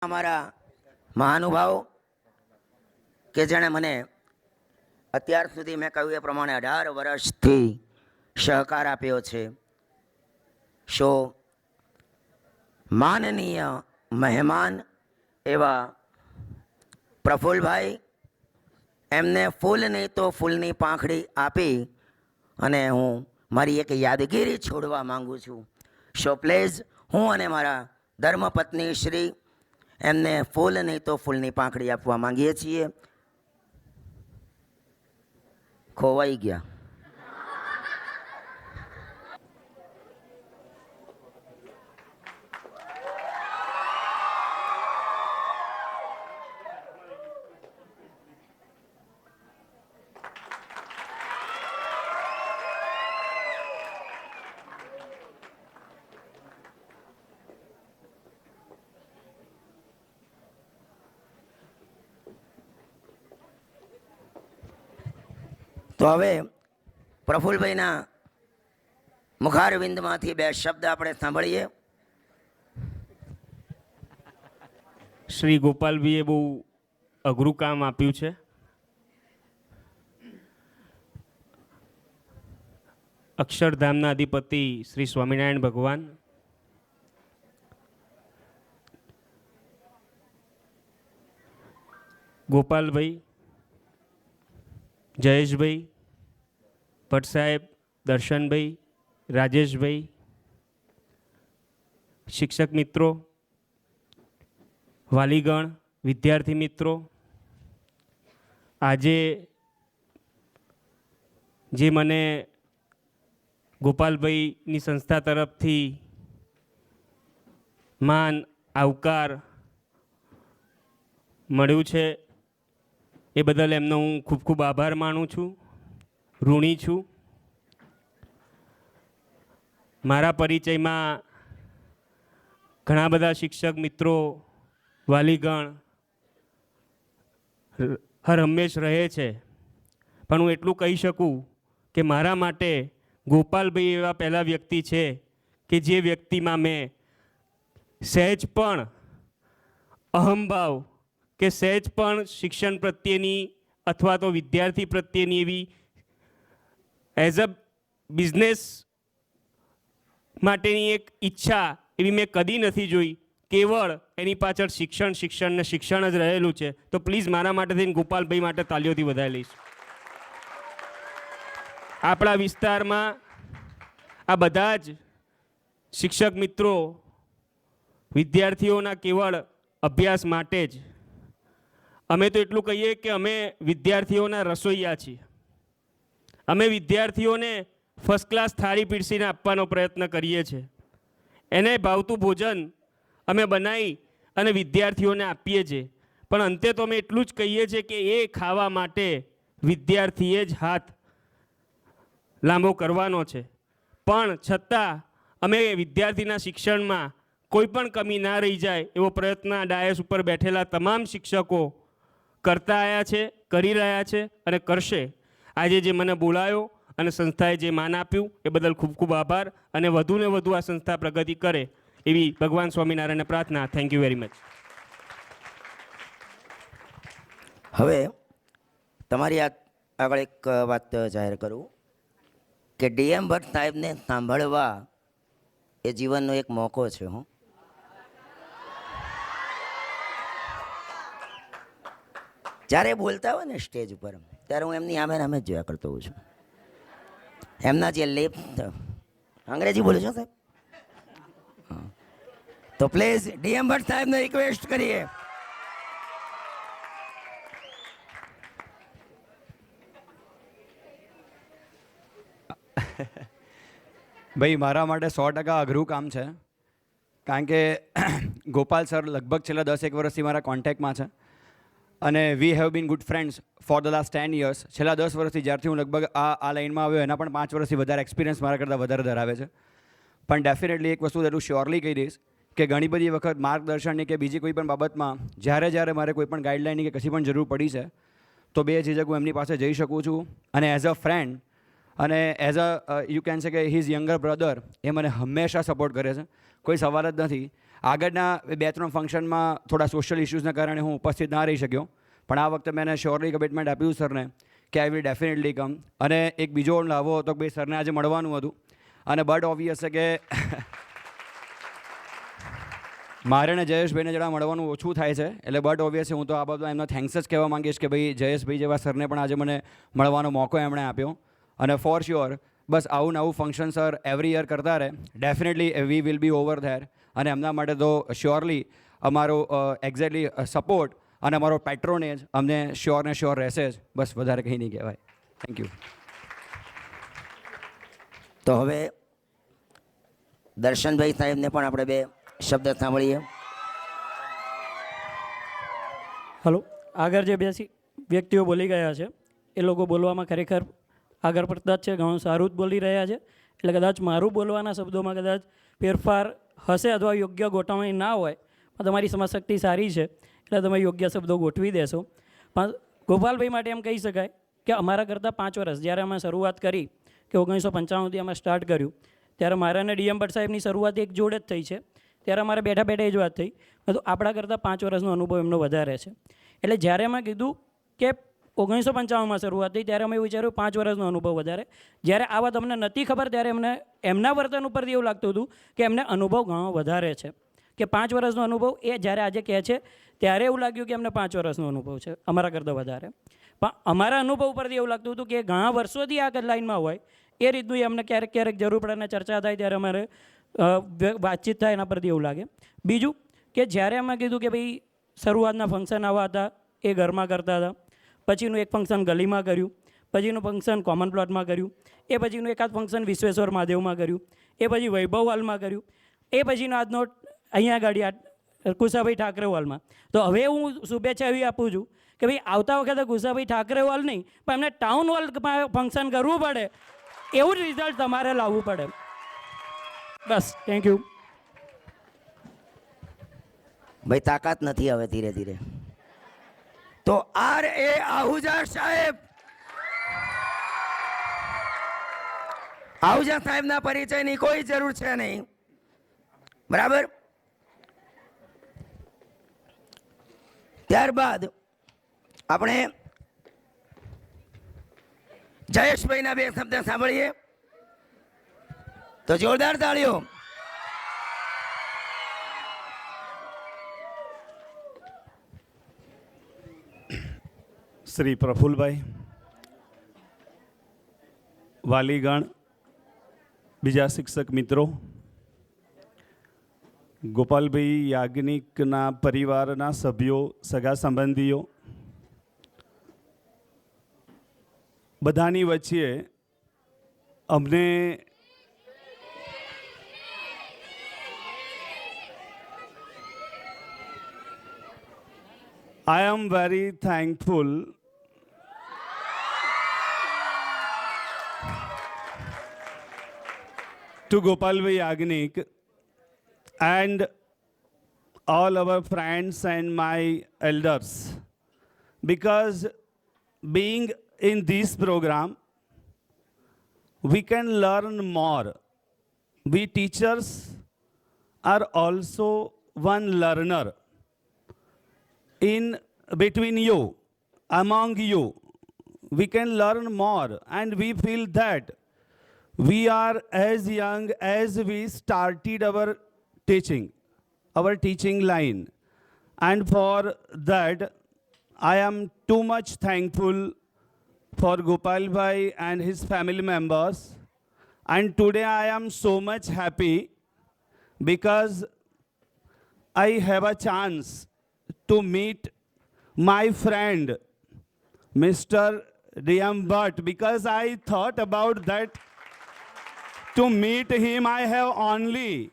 અમારા મહાનુભાવ કે જેણે મને અત્યાર સુધી મેં કહ્યું એ પ્રમાણે 18 વર્ષથી સહકાર આપ્યો છે. સો માનનીય મહેમાન એવા પ્રફુલ્લભાઈ, એમને ફૂલ નહીં તો ફૂલની પાંખડી આપી અને હું મારી એક યાદગીરી છોડવા માંગુ છું. સો પ્લીઝ હું અને મારા ધર્મપત્ની શ્રી એમને ફૂલ નહીં તો ફૂલની પાંખડી આપવા માંગીએ છીએ. ખોવાઈ ગયા. તો હવે પ્રફુલ્લભાઈના મુખારવિંદમાંથી 2 શબ્દ આપણે સાંભળીએ. શ્રી ગોપાલભાઈએ બહુ અઘરું કામ આપ્યું છે. અક્ષરધામના અધિપતિ શ્રી સ્વામિનારાયણ ભગવાન, ગોપાલભાઈ, જયેશભાઈ, ભટ્ટ સાહેબ, દર્શનભાઈ, રાજેશભાઈ, શિક્ષક મિત્રો, વાલીગણ, વિદ્યાર્થી મિત્રો, આજે જે મને ગોપાલભાઈની સંસ્થા તરફથી માન આવકાર મળ્યું છે એ બદલ એમનો હું ખૂબ ખૂબ આભાર માનું છું, ઋણી છું. મારા પરિચયમાં ઘણા બધા શિક્ષક મિત્રો, વાલીગણ હર હંમેશ રહે છે, પણ હું એટલું કહી શકું કે મારા માટે ગોપાલભાઈ એવા પહેલા વ્યક્તિ છે કે જે વ્યક્તિમાં મેં સહેજ પણ અહંભાવ કે સહેજ પણ શિક્ષણ પ્રત્યેની અથવા તો વિદ્યાર્થી પ્રત્યેની એવી એઝ અ બિઝનેસ માટેની એક ઈચ્છા એવી મેં કદી નથી જોઈ. કેવળ એની પાછળ શિક્ષણ ને શિક્ષણ જ રહેલું છે. તો પ્લીઝ મારા માટે થઈને ગોપાલભાઈ માટે તાલીઓથી વધાવી લઈશ. આપણા વિસ્તારમાં આ બધા જ શિક્ષક મિત્રો વિદ્યાર્થીઓના કેવળ અભ્યાસ માટે જ, અમે તો એટલું કહીએ કે અમે વિદ્યાર્થીઓના રસોઈયા છીએ. અમે વિદ્યાર્થીઓને ફર્સ્ટ ક્લાસ થાળી પીરસીને આપવાનો પ્રયત્ન કરીએ છીએ. એને ભાવતું ભોજન અમે બનાવી અને વિદ્યાર્થીઓને આપીએ છીએ. પણ અંતે તો અમે એટલું જ કહીએ છીએ કે એ ખાવા માટે વિદ્યાર્થીએ જ હાથ લાંબો કરવાનો છે. પણ છતાં અમે વિદ્યાર્થીના શિક્ષણમાં કોઈ પણ કમી ના રહી જાય એવો પ્રયત્ન ડાયસ ઉપર બેઠેલા તમામ શિક્ષકો કરતા આવ્યા છે, કરી રહ્યા છે અને કરશે. આજે જે મને બોલાયો અને સંસ્થાએ જે માન આપ્યું એ બદલ ખૂબ ખૂબ આભાર, અને વધુને વધુ આ સંસ્થા પ્રગતિ કરે એવી ભગવાન સ્વામિનારાયણને પ્રાર્થના. Thank you very much. હવે તમારી આગળ એક વાત જાહેર કરું કે ડીએમ ભટ્ટ સાહેબને સાંભળવા એ જીવનનો એક મોકો છે. હું જ્યારે બોલતા હોય ને સ્ટેજ ઉપર, ત્યારે હું એમની આમે જ જોયા કરતો હોઉં છું. એમના જે લેપ, અંગ્રેજી બોલું છો સાહેબ, તો પ્લીઝ ડીએમ ભટ્ટ સાહેબને રિક્વેસ્ટ કરીએ. ભાઈ, મારા માટે 100% અઘરું કામ છે, કારણ કે ગોપાલ સર લગભગ છેલ્લા 10-1 વર્ષથી મારા કોન્ટેક્ટમાં છે અને we have been good friends for the last 10 years. છેલ્લા 10 વર્ષથી જ્યારથી હું લગભગ આ લાઇનમાં આવ્યો એના પણ 5 વર્ષથી વધારે એક્સપિરિયન્સ મારા કરતાં વધારે ધરાવે છે. પણ ડેફિનેટલી એક વસ્તુ એટલું શ્યોરલી કહી દઈશ કે ઘણી બધી વખત માર્ગદર્શનની કે બીજી કોઈ પણ બાબતમાં જ્યારે મારે કોઈ પણ ગાઈડલાઇનની કે કશી પણ જરૂર પડી છે તો બે ઝીઝક હું એમની પાસે જઈ શકું છું. અને એઝ અ ફ્રેન્ડ અને as a you can say કે હિઝ યંગર બ્રધર એ મને હંમેશા સપોર્ટ કરે છે, કોઈ સવાલ જ નથી. આગળના 2-3 ફંક્શનમાં થોડા સોશિયલ ઇશ્યુઝના કારણે હું ઉપસ્થિત ના રહી શક્યો, પણ આ વખતે મેં શ્યોરલી કમિટમેન્ટ આપ્યું સરને કે આઈ વિલ ડેફિનેટલી કમ. અને એક બીજો લાવો હતો કે ભાઈ સરને આજે મળવાનું હતું, અને બટ ઓબ્વિયસ છે કે મારે ને જયેશભાઈને જરા મળવાનું ઓછું થાય છે, એટલે બટ ઓબ્વિયસ હું તો આ બધું એમનો થેન્ક્સ જ કહેવા માંગીશ કે ભાઈ જયેશભાઈ જેવા સરને પણ આજે મને મળવાનો મોકો એમણે આપ્યો. અને ફોર શ્યોર બસ આવું નવું ફંક્શન સર એવરી યર કરતા રહે. Definitely we will be over there, અને એમના માટે તો શ્યોરલી અમારો એક્ઝેક્ટલી સપોર્ટ અને અમારો પેટ્રોનેજ અમને શ્યોર ને શ્યોર રહેશે જ. બસ વધારે કંઈ નહીં કહેવાય. Thank you. તો હવે દર્શનભાઈ સાહેબને પણ આપણે 2 શબ્દ સાંભળીએ. હલો, આગળ જે 2 વ્યક્તિઓ બોલી ગયા છે એ લોકો બોલવામાં ખરેખર આગળ પડતા જ છે, ઘણું સારું જ બોલી રહ્યા છે. એટલે કદાચ મારું બોલવાના શબ્દોમાં કદાચ ફેરફાર હશે અથવા યોગ્ય ગોઠવણી ના હોય, પણ તમારી સમજશક્તિ સારી છે એટલે તમે યોગ્ય શબ્દો ગોઠવી દેશો. પણ ગોપાલભાઈ માટે એમ કહી શકાય કે અમારા કરતાં 5 વર્ષ જ્યારે અમે શરૂઆત કરી કે 1995થી અમે સ્ટાર્ટ કર્યું, ત્યારે મારા અને ડીએમ ભટ્ટ સાહેબની શરૂઆત એક જોડે જ થઈ છે. ત્યારે અમારે બેઠા બેઠા એ જ વાત થઈ, તો આપણા કરતાં 5 વર્ષનો અનુભવ એમનો વધારે છે. એટલે જ્યારે અમે કીધું કે 1995માં શરૂઆત થઈ ત્યારે અમે વિચાર્યું 5 વર્ષનો અનુભવ વધારે. જ્યારે આ વાત અમને નથી ખબર ત્યારે એમને એમના વર્તન ઉપરથી એવું લાગતું હતું કે એમને અનુભવ ઘણો વધારે છે, કે 5 વર્ષનો અનુભવ. એ જ્યારે આજે કહે છે ત્યારે એવું લાગ્યું કે એમને 5 વર્ષનો અનુભવ છે અમારા કરતાં વધારે. પણ અમારા અનુભવ ઉપરથી એવું લાગતું હતું કે ઘણા વર્ષોથી આ લાઈનમાં હોય એ રીતનું એમને ક્યારેક ક્યારેક જરૂર પડે અને ચર્ચા થાય ત્યારે અમારે વાતચીત થાય એના પરથી એવું લાગે. બીજું કે જ્યારે અમે કીધું કે ભાઈ શરૂઆતના ફંક્શન આવા હતા એ ઘરમાં કરતા હતા, પછીનું એક ફંક્શન ગલીમાં કર્યું, પછીનું ફંક્શન કોમન પ્લોટમાં કર્યું, એ પછીનું એકાદ ફંક્શન વિશ્વેશ્વર મહાદેવમાં કર્યું, એ પછી વૈભવ હોલમાં કર્યું, એ પછીનો આજનો અહીંયા આગળ કુશાભાઈ ઠાકરે હોલમાં. તો હવે હું શુભેચ્છા એવી આપું છું કે ભાઈ આવતા વખતે કુશાભાઈ ઠાકરે હોલ નહીં પણ એમને ટાઉન હોલમાં ફંક્શન કરવું પડે, એવું જ રિઝલ્ટ તમારે લાવવું પડે. બસ, થેન્ક યુ. ભાઈ તાકાત નથી હવે ધીરે ધીરે. તો R.A. આહુજા સાહેબ, આહુજા સાહેબના પરિચયની કોઈ જરૂર છે નહીં, બરાબર. ત્યારબાદ આપણે જયેશભાઈના 2 શબ્દ સાંભળીએ. તો જોરદાર તાળીઓ. શ્રી પ્રફુલભાઈ, વાલીગણ, બીજા શિક્ષક મિત્રો, ગોપાલભાઈ યાજ્ઞિકના પરિવારના સભ્યો, સગા સંબંધીઓ, બધાની વચ્ચે અમને I am very thankful to Gopalbhai Yagnik and all our friends and my elders, because being in this program, we can learn more. We teachers are also one learner. In between you, among you, we can learn more, and we feel that we are as young as we started our teaching line. And for that, I am too much thankful for Gopal Bhai and his family members. And today I am so much happy because I have a chance to meet my friend, Mr. D.M. Bhatt, because I thought about that. To meet him, I have only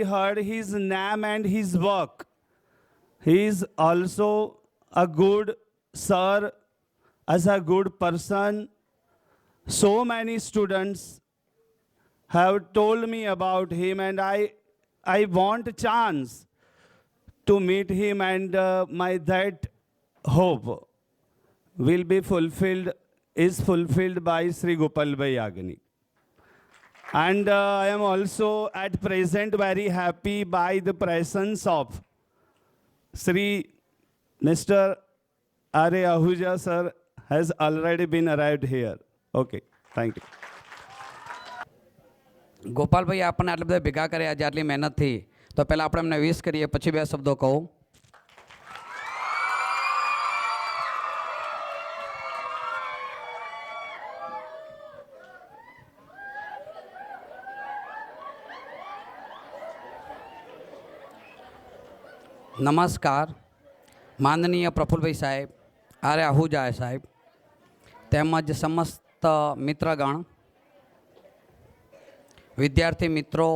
heard his name and his work. He is also a good sir, as a good person. So many students have told me about him, and I want a chance to meet him, and my that hope is fulfilled by Sri Gopal Bhai Yagnik. And I am also at present very happy by the presence of Sri Mr. R.A. Ahuja sir has already been arrived here. Okay, thank you. ગોપાલભાઈ આપણને આટલા બધા ભેગા કર્યા આજે આટલી મહેનતથી, તો પહેલાં આપણે એમને વિશ કરીએ, પછી બે શબ્દો કહું. નમસ્કાર. માનનીય પ્રફુલભાઈ સાહેબ, આરે આહુજા સાહેબ, તેમજ સમસ્ત મિત્રગણ, વિદ્યાર્થી મિત્રો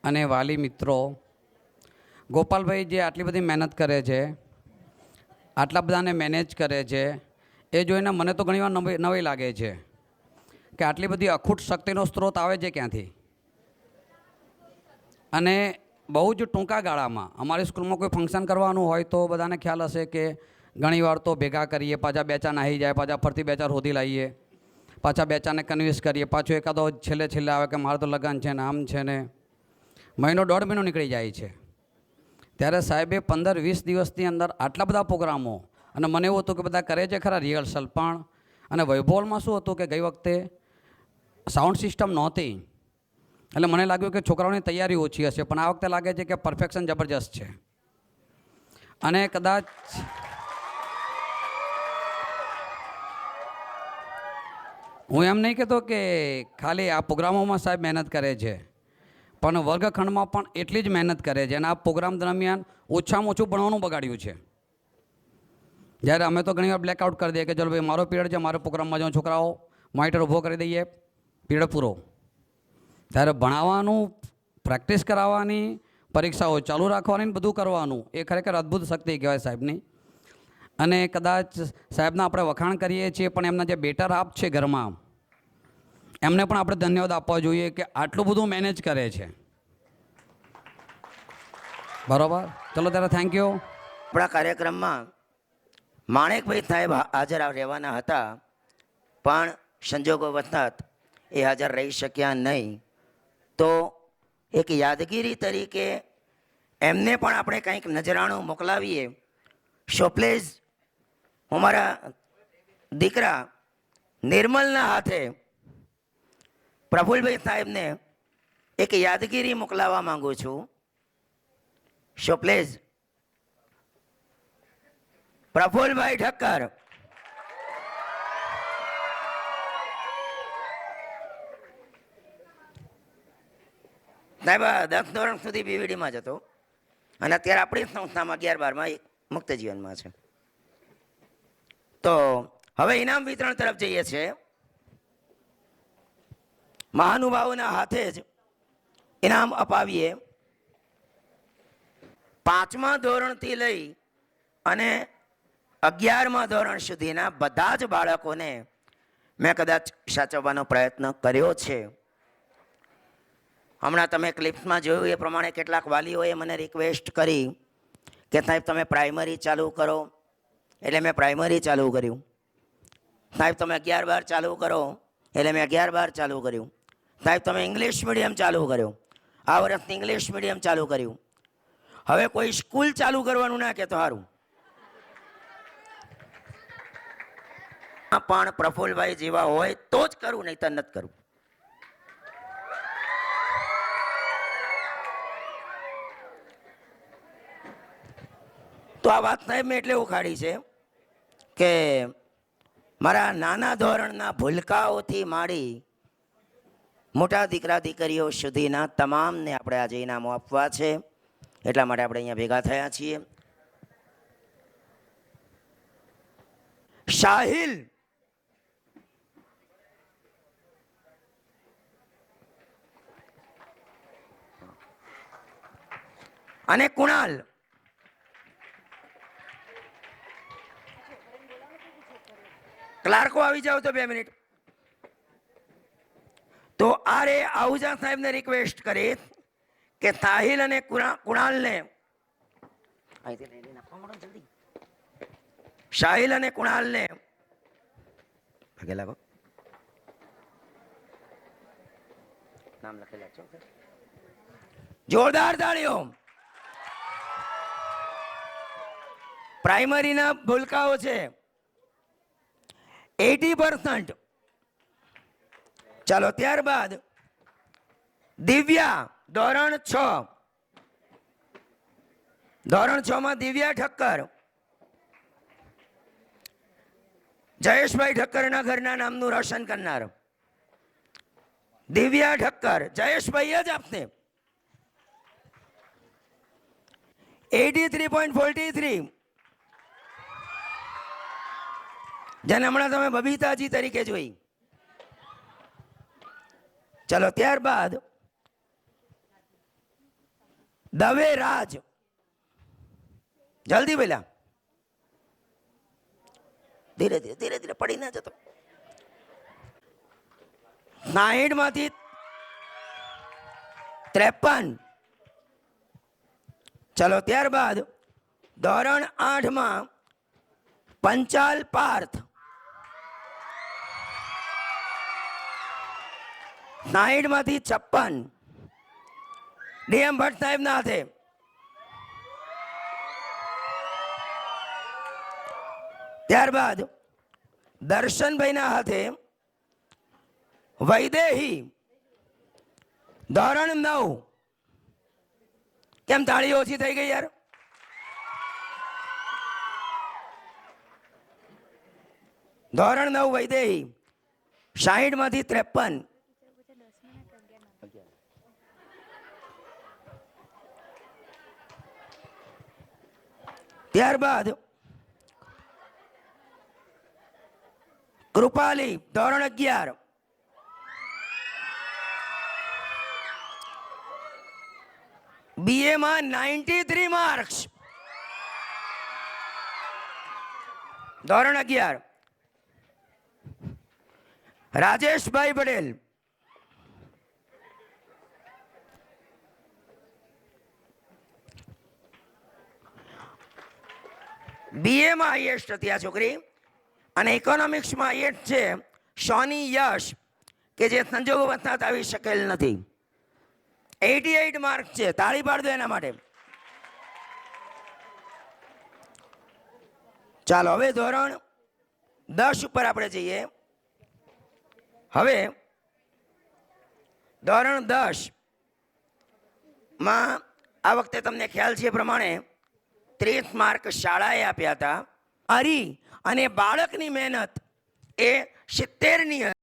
અને વાલી મિત્રો, ગોપાલભાઈ જે આટલી બધી મહેનત કરે છે, આટલા બધાને મેનેજ કરે છે, એ જોઈને મને તો ઘણીવાર નવાઈ લાગે છે કે આટલી બધી અખૂટ શક્તિનો સ્ત્રોત આવે છે ક્યાંથી. અને બહુ જ ટૂંકા ગાળામાં અમારી સ્કૂલમાં કોઈ ફંક્શન કરવાનું હોય તો બધાને ખ્યાલ હશે કે ઘણીવાર તો ભેગા કરીએ, પાછા બે ચાર નાહી જાય, પાછા ફરતી બે ચાર શોધી લાવીએ, પાછા બે ચારને કન્વિન્સ કરીએ, પાછો એકાદો છેલ્લે આવે કે મારે તો લગ્ન છે ને આમ છે ને, મહિનો દોઢ મહિનો નીકળી જાય છે. ત્યારે સાહેબે 15-20 દિવસની અંદર આટલા બધા પ્રોગ્રામો, અને મને એવું હતું કે બધા કરે છે ખરા રિહર્સલ પણ, અને વૈભવમાં શું હતું કે ગઈ વખતે સાઉન્ડ સિસ્ટમ નહોતી, એટલે મને લાગ્યું કે છોકરાઓની તૈયારી ઓછી હશે, પણ આ વખતે લાગે છે કે પરફેક્શન જબરજસ્ત છે. અને કદાચ હું એમ નહીં કહેતો કે ખાલી આ પ્રોગ્રામોમાં સાહેબ મહેનત કરે છે, પણ વર્ગખંડમાં પણ એટલી જ મહેનત કરે છે. અને આ પ્રોગ્રામ દરમિયાન ઓછામાં ઓછું ભણવાનું બગાડ્યું છે. જ્યારે અમે તો ઘણીવાર બ્લેકઆઉટ કરી દઈએ કે ચલો ભાઈ મારો પીરિયડ છે, મારો પ્રોગ્રામમાં જાઉં, છોકરાઓ મોનિટર ઊભો કરી દઈએ, પીરિયડ પૂરો. ત્યારે ભણાવવાનું, પ્રેક્ટિસ કરાવવાની, પરીક્ષાઓ ચાલુ રાખવાની, બધું કરવાનું, એ ખરેખર અદ્ભુત શક્તિ કહેવાય સાહેબની. અને કદાચ સાહેબના આપણે વખાણ કરીએ છીએ, પણ એમના જે બેટર હાફ છે ઘરમાં, એમને પણ આપણે ધન્યવાદ આપવા જોઈએ કે આટલું બધું મેનેજ કરે છે. બરાબર, ચલો ત્યારે થેન્ક યુ. આપણા કાર્યક્રમમાં માણેકભાઈ સાહેબ હાજર રહેવાના હતા, પણ સંજોગો વખત એ હાજર રહી શક્યા નહીં. તો એક યાદગીરી તરીકે એમને પણ આપણે કંઈક નજરાણું મોકલાવીએ. શોપ્લેઝ હું મારા દીકરા નિર્મલના હાથે પ્રફુલભાઈ સાહેબને એક યાદગીરી મોકલાવવા માંગુ છું. શોપ્લેઝ પ્રફુલભાઈ ઠક્કર. સાહેબ 10 ધોરણ સુધી બીવીડીમાં જ હતો, અને અત્યારે આપણી સંસ્થામાં 11-12માં મુક્ત જીવનમાં છે. તો હવે ઇનામ વિતરણ તરફ જઈએ છીએ. મહાનુભાવોના હાથે જ ઇનામ અપાવીએ. 5મા ધોરણથી લઈ અને 11મા ધોરણ સુધીના બધા જ બાળકોને મેં કદાચ સાચવવાનો પ્રયત્ન કર્યો છે. હમણાં તમે ક્લિપ્સમાં જોયું એ પ્રમાણે કેટલાક વાલીઓએ મને રિક્વેસ્ટ કરી કે સાહેબ તમે પ્રાઇમરી ચાલુ કરો, એટલે મેં પ્રાઇમરી ચાલુ કર્યું. સાહેબ તમે 11-12 ચાલુ કરો, એટલે મેં 11-12 ચાલુ કર્યું. સાહેબ તમે ઇંગ્લિશ મીડિયમ ચાલુ કર્યો, આ વર્ષથી ઇંગ્લિશ મીડિયમ ચાલુ કર્યું. હવે કોઈ સ્કૂલ ચાલુ કરવાનું ના કે તો સારું. પણ પ્રફુલભાઈ જેવા હોય તો જ કરું, નહીં તો નથી કરું. તો આ વાત સાહેબ મેં એટલે ઉખાડી છે કે મારા નાના ધોરણના ભૂલકાઓથી માંડી મોટા દીકરા દીકરીઓ સુધીના તમામને આપણે આજે ઇનામો આપવા છે, એટલા માટે આપણે અહીંયા ભેગા થયા છીએ. શાહિલ અને કુણાલ ક્લાર્કો આવી જાઓ તો 2 મિનિટ. તો આરે આહુજા સાહેબને રિક્વેસ્ટ કરી કે સાહિલ અને કુણાલને સાહિલ અને કુણાલને પગે લાગો. નામ લખેલા છે. જોરદાર તાળીઓ. પ્રાઇમરીના ભૂલકાઓ છે 80%. ચાલો ત્યારબાદ દિવ્યા ધોરણ 6. ધોરણ 6 માં દિવ્યા ઠક્કર. જયેશભાઈ ઠક્કરના ઘરના નામનું રોશન કરનાર દિવ્યા ઠક્કર. જયેશભાઈ જ આપને 83.43, જેને હમણાં તમે બબીતાજી તરીકે જોઈ. ચલો ત્યારબાદ દવે રાજ. જલ્દી પેલા ધીરે ધીરે ધીરે ધીરે પડી ના જતો. 60 માંથી 53. ચલો ત્યારબાદ ધોરણ 8 માં પંચાલ પાર્થ. 60 માંથી 56. ડીએમ ભટ્ટ સાહેબ ના હાથે. ત્યારબાદ દર્શનભાઈ ના હાથે વૈદેહી ધોરણ 9. કેમ તાળી ઓછી થઈ ગઈ યાર? ધોરણ 9 વૈદેહી 60 માંથી 53. ત્યારબાદ કૃપાલી ધોરણ 11. બીએ માં 93 માર્ક્સ. ધોરણ 11. રાજેશભાઈ પટેલ. બીએ માં હાઈએસ્ટ હતી આ છોકરી અને ઇકોનોમિક્સમાં હાઈએસ્ટ છે સોની યશ, કે જે સંજોગો વસાત આવી શકેલ નથી. 88 માર્ક છે. તાળી પાડજો એના માટે. ચાલો હવે ધોરણ 10 ઉપર આપણે જઈએ. હવે ધોરણ 10 માં આ વખતે તમને ખ્યાલ છે એ પ્રમાણે 30 માર્ક શાળાએ આપ્યા હતા. હરી અને બાળકની મહેનત એ 70 ની